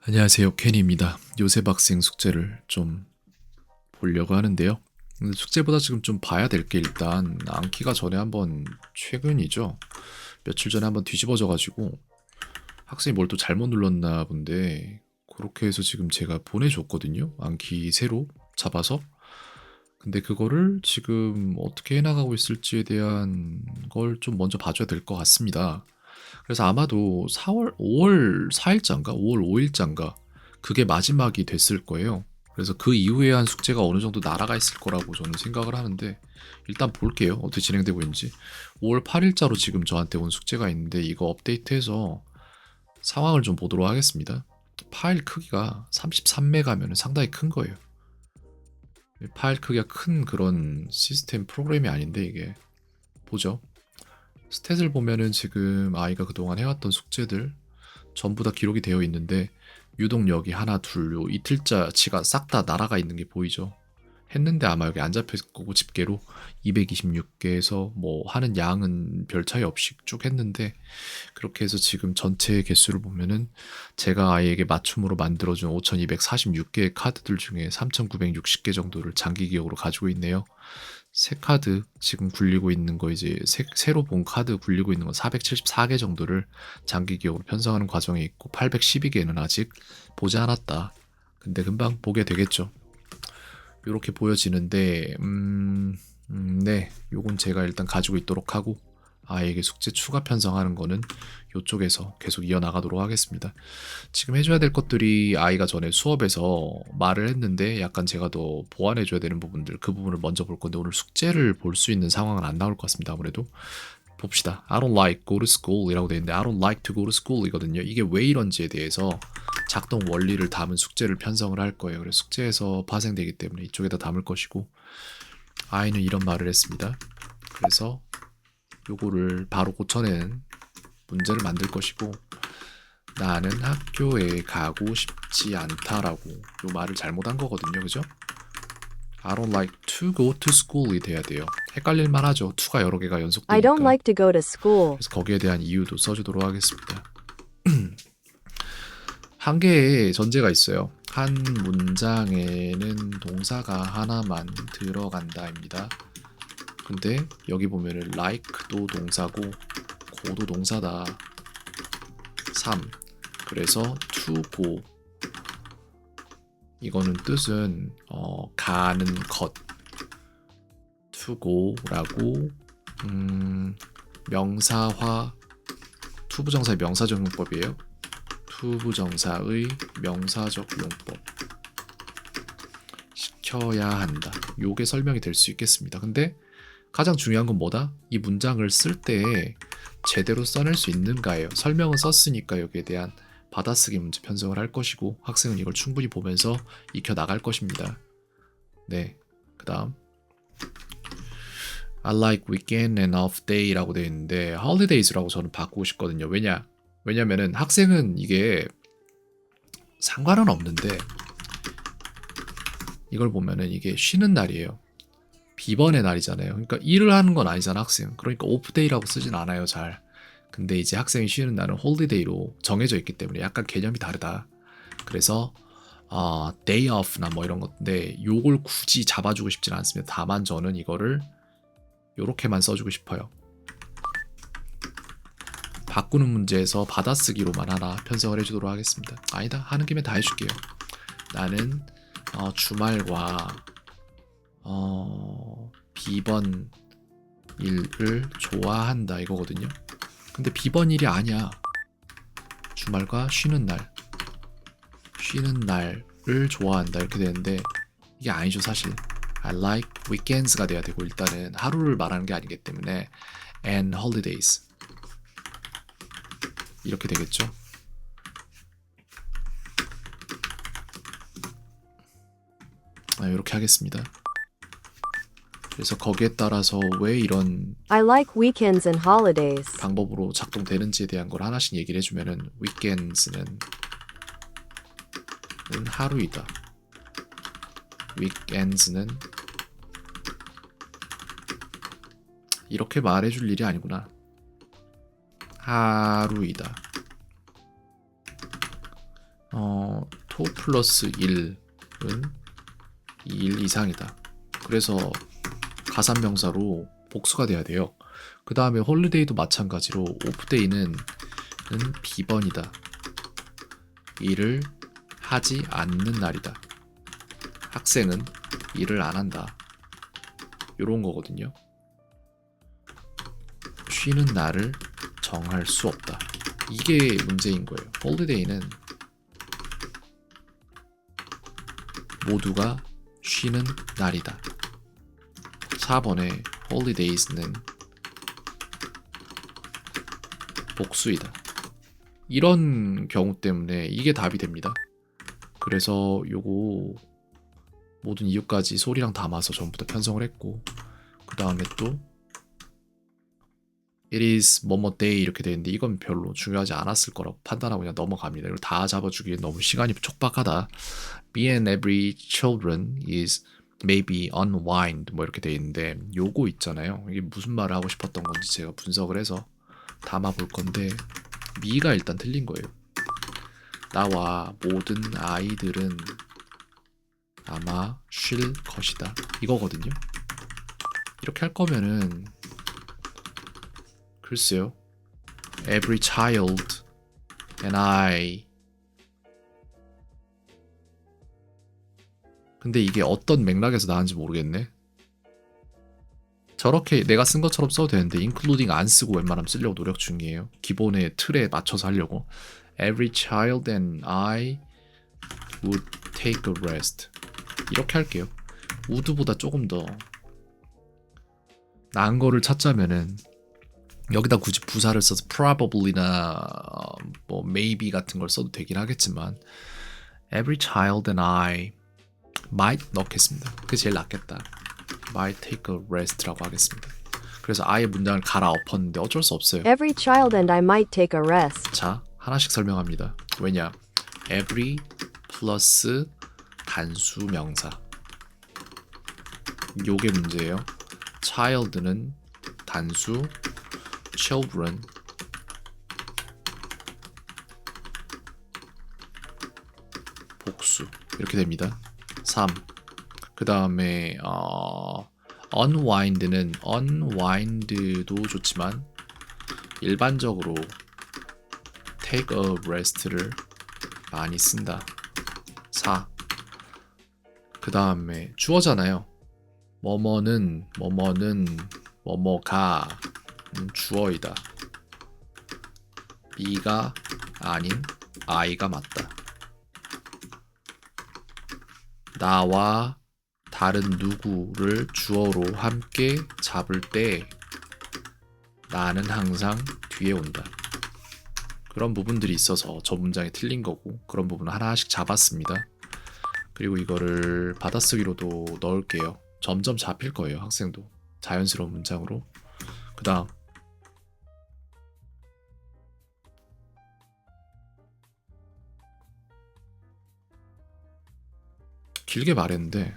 안녕하세요, 케니입니다. 요셉 학생 숙제를 좀 보려고 하는데요. 근데 숙제보다 지금 좀 봐야 될 게 일단 안키가 전에 한번 최근이죠. 며칠 전에 한번 뒤집어져가지고 학생이 뭘 또 잘못 눌렀나 본데 그렇게 해서 지금 제가 보내줬거든요. 안키 새로 잡아서. 근데 그거를 지금 어떻게 해나가고 있을지에 대한 걸 좀 먼저 봐줘야 될 것 같습니다. 그래서 아마도 5월 4일자인가? 5월 5일자인가? 그게 마지막이 됐을 거예요. 그래서 그 이후에 한 숙제가 어느 정도 날아가 있을 거라고 저는 생각을 하는데 일단 볼게요. 어떻게 진행되고 있는지. 5월 8일자로 지금 저한테 온 숙제가 있는데 이거 업데이트해서 상황을 좀 보도록 하겠습니다. 파일 크기가 33메가면 상당히 큰 거예요. 파일 크기가 큰 그런 시스템 프로그램이 아닌데 이게 보죠. 스탯을 보면은 지금 아이가 그동안 해왔던 숙제들 전부 다 기록이 되어 있는데 유독 여기 하나 둘 요 이틀짜치가 싹 다 날아가 있는 게 보이죠. 했는데 아마 여기 안 잡혔을 거고 집계로 226개에서 뭐 하는 양은 별 차이 없이 쭉 했는데 그렇게 해서 지금 전체 개수를 보면은 제가 아이에게 맞춤으로 만들어준 5246개의 카드들 중에 3960개 정도를 장기 기억으로 가지고 있네요. 새 카드 지금 굴리고 있는 거 이제 새로 본 카드 굴리고 있는 건 474개 정도를 장기 기억으로 편성하는 과정에 있고 812개는 아직 보지 않았다. 근데 금방 보게 되겠죠. 이렇게 보여지는데 네, 요건 제가 일단 가지고 있도록 하고 아이에게 숙제 추가 편성하는 거는 이쪽에서 계속 이어나가도록 하겠습니다. 지금 해줘야 될 것들이 아이가 전에 수업에서 말을 했는데 약간 제가 더 보완해줘야 되는 부분들 그 부분을 먼저 볼 건데 오늘 숙제를 볼 수 있는 상황은 안 나올 것 같습니다. 아무래도 봅시다. I don't like go to school 이라고 되어 있는데 I don't like to go to school 이거든요. 이게 왜 이런지에 대해서 작동 원리를 담은 숙제를 편성을 할 거예요. 그래서 숙제에서 파생되기 때문에 이쪽에다 담을 것이고 아이는 이런 말을 했습니다. 그래서 요거를 바로 고쳐낸 문제를 만들 것이고 나는 학교에 가고 싶지 않다라고 요 말을 잘못한 거거든요. 그죠? I don't like to go to school이 돼야 돼요. 헷갈릴만 하죠. to가 여러 개가 I don't 연속되니까. like to go to school. 그래서 거기에 대한 이유도 써주도록 하겠습니다. 한 개의 전제가 있어요. 한 문장에는 동사가 하나만 들어간다입니다. 근데 여기 보면은 like도 동사고 go도 동사다. 3. 그래서 to go 이거는 뜻은 가는 것 to go라고 명사화 투부정사의 명사적 용법이에요. 투부정사의 명사적 용법 시켜야 한다. 요게 설명이 될 수 있겠습니다. 근데 가장 중요한 건 뭐다? 이 문장을 쓸 때 제대로 써낼 수 있는가예요. 설명은 썼으니까 여기에 대한 받아쓰기 문제 편성을 할 것이고 학생은 이걸 충분히 보면서 익혀 나갈 것입니다. 네, 그 다음 I like weekend and off day라고 되어 있는데 holidays라고 저는 바꾸고 싶거든요. 왜냐면은 학생은 이게 상관은 없는데 이걸 보면은 이게 쉬는 날이에요. 비번의 날이잖아요. 그러니까 일을 하는 건 아니잖아 학생. 그러니까 오프데이라고 쓰진 않아요 잘. 근데 이제 학생이 쉬는 날은 홀리데이로 정해져 있기 때문에 약간 개념이 다르다. 그래서 day off나 뭐 이런 건데 요걸 굳이 잡아주고 싶진 않습니다. 다만 저는 이거를 요렇게만 써주고 싶어요. 바꾸는 문제에서 받아쓰기로만 하나 편성을 해주도록 하겠습니다. 아니다 하는 김에 다 해줄게요. 나는 주말과 비번 일을 좋아한다 이거거든요. 근데 비번 일이 아니야. 주말과 쉬는 날을 좋아한다 이렇게 되는데 이게 아니죠 사실. I like weekends가 돼야 되고 일단은 하루를 말하는 게 아니기 때문에 and holidays 이렇게 되겠죠. 이렇게 하겠습니다. 그래서 거기에 따라서 왜 이런 I like weekends and holidays. 방법으로 작동되는지에 대한 걸 하나씩 얘기를 해주면은 weekends는 하루이다. weekends는 이렇게 말해줄 일이 아니구나. 하루이다. 표 플러스 1은 2일 이상이다. 그래서 가산명사로 복수가 돼야 돼요. 그 다음에 홀리데이도 마찬가지로 오프데이는 비번이다. 일을 하지 않는 날이다. 학생은 일을 안 한다. 요런 거거든요. 쉬는 날을 정할 수 없다. 이게 문제인 거예요. 홀리데이는 모두가 쉬는 날이다. 4번의 holidays는 복수이다. 이런 경우 때문에 이게 답이 됩니다. 그래서 요거 모든 이유까지 소리랑 담아서 전부 다 편성을 했고, 그 다음에 또 it is 뭐뭐 day 이렇게 되어 있는데 이건 별로 중요하지 않았을 거라고 판단하고 그냥 넘어갑니다. 이걸 다 잡아주기엔 너무 시간이 촉박하다. Me and every children is maybe unwind 뭐 이렇게 되어 있는데 요거 있잖아요. 이게 무슨 말을 하고 싶었던 건지 제가 분석을 해서 담아 볼 건데 me가 일단 틀린 거예요. 나와 모든 아이들은 아마 쉴 것이다. 이거거든요. 이렇게 할 거면은 글쎄요. Every child and I. 근데 이게 어떤 맥락에서 나왔는지 모르겠네. 저렇게 내가 쓴 것처럼 써도 되는데 including 안 쓰고 웬만하면 쓰려고 노력 중이에요. 기본의 틀에 맞춰서 하려고. Every child and I would take a rest. 이렇게 할게요. would보다 조금 더 나은 거를 찾자면은 여기다 굳이 부사를 써서 probably나 뭐 maybe 같은 걸 써도 되긴 하겠지만 every child and I might 넣겠습니다. 그게 제일 낫겠다. might take a rest라고 하겠습니다. 그래서 I의 문장을 갈아 엎었는데 어쩔 수 없어요. Every child and I might take a rest. 자, 하나씩 설명합니다. 왜냐? every 플러스 단수 명사. 요게 문제예요. child는 단수, children 복수 이렇게 됩니다. 3. 그 다음에 unwind는 unwind도 좋지만 일반적으로 take a rest를 많이 쓴다. 4. 그 다음에 주어잖아요. 뭐뭐는 뭐뭐가 주어이다. B가 아닌 I가 맞다. 나와 다른 누구를 주어로 함께 잡을 때 나는 항상 뒤에 온다. 그런 부분들이 있어서 저 문장이 틀린 거고 그런 부분을 하나씩 잡았습니다. 그리고 이거를 받아쓰기로도 넣을게요. 점점 잡힐 거예요. 학생도 자연스러운 문장으로. 그 다음 길게 말했는데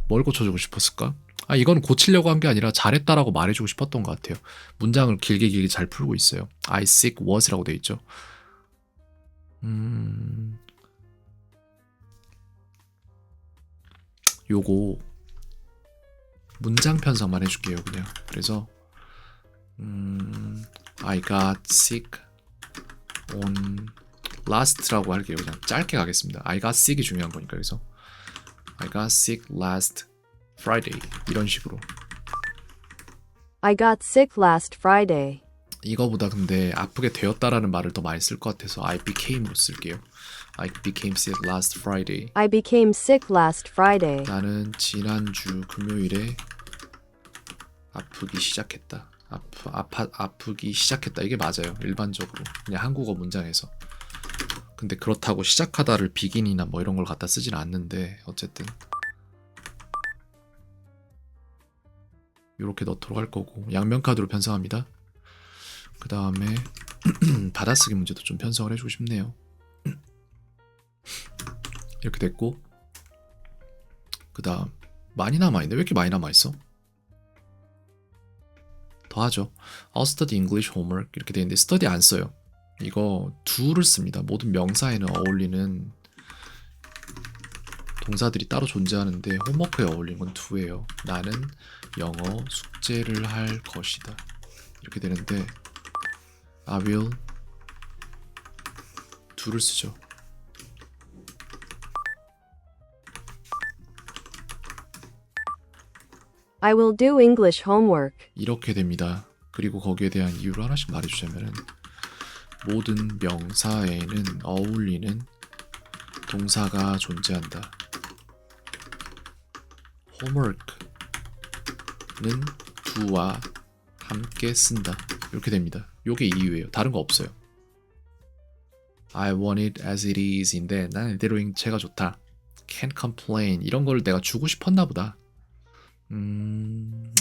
뭘 고쳐주고 싶었을까? 이건 고치려고 한 게 아니라 잘했다라고 말해주고 싶었던 것 같아요. 문장을 길게 잘 풀고 있어요. I sick was라고 돼 있죠. 요거 문장 편성만 해줄게요. 그냥 그래서 I got sick on last라고 할게요. 그냥 짧게 가겠습니다. I got sick이 중요한 거니까. 그래서 I got sick last Friday 이런 식으로. I got sick last Friday. 이거보다 근데 아프게 되었다라는 말을 더 많이 쓸 것 같아서 I became으로 쓸게요. I became sick last Friday. I became sick last Friday. 나는 지난주 금요일에 아프기 시작했다. 아프기 시작했다. 이게 맞아요. 일반적으로 그냥 한국어 문장에서. 근데 그렇다고 시작하다를 begin이나 뭐 이런 걸 갖다 쓰진 않는데 어쨌든 이렇게 넣도록 할 거고 양면 카드로 편성합니다. 그 다음에 받아쓰기 문제도 좀 편성을 해주고 싶네요. 이렇게 됐고 그 다음 많이 남아있네. 왜 이렇게 많이 남아있어? 더 하죠. I'll study English homework 이렇게 되어 있는데 study 안 써요. 이거 do를 씁니다. 모든 명사에는 어울리는 동사들이 따로 존재하는데 홈워크에 어울리는 건 do예요. 나는 영어 숙제를 할 것이다. 이렇게 되는데 I will do를 쓰죠. I will do English homework. 이렇게 됩니다. 그리고 거기에 대한 이유를 하나씩 말해주자면은 모든 명사에는 어울리는 동사가 존재한다. homework는 do와 함께 쓴다. 이렇게 됩니다. 요게 이유예요. 다른 거 없어요. I want it as it is인데 난 이대로인 채가 좋다. Can't complain 이런 걸 내가 주고 싶었나 보다.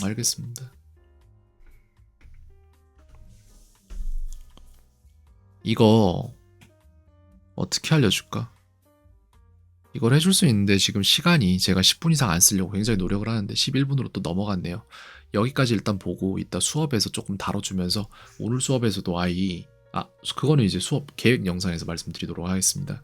알겠습니다. 이거 어떻게 알려줄까? 이걸 해줄 수 있는데 지금 시간이 제가 10분 이상 안 쓰려고 굉장히 노력을 하는데 11분으로 또 넘어갔네요. 여기까지 일단 보고 이따 수업에서 조금 다뤄주면서 오늘 수업에서도 그거는 이제 수업 계획 영상에서 말씀드리도록 하겠습니다.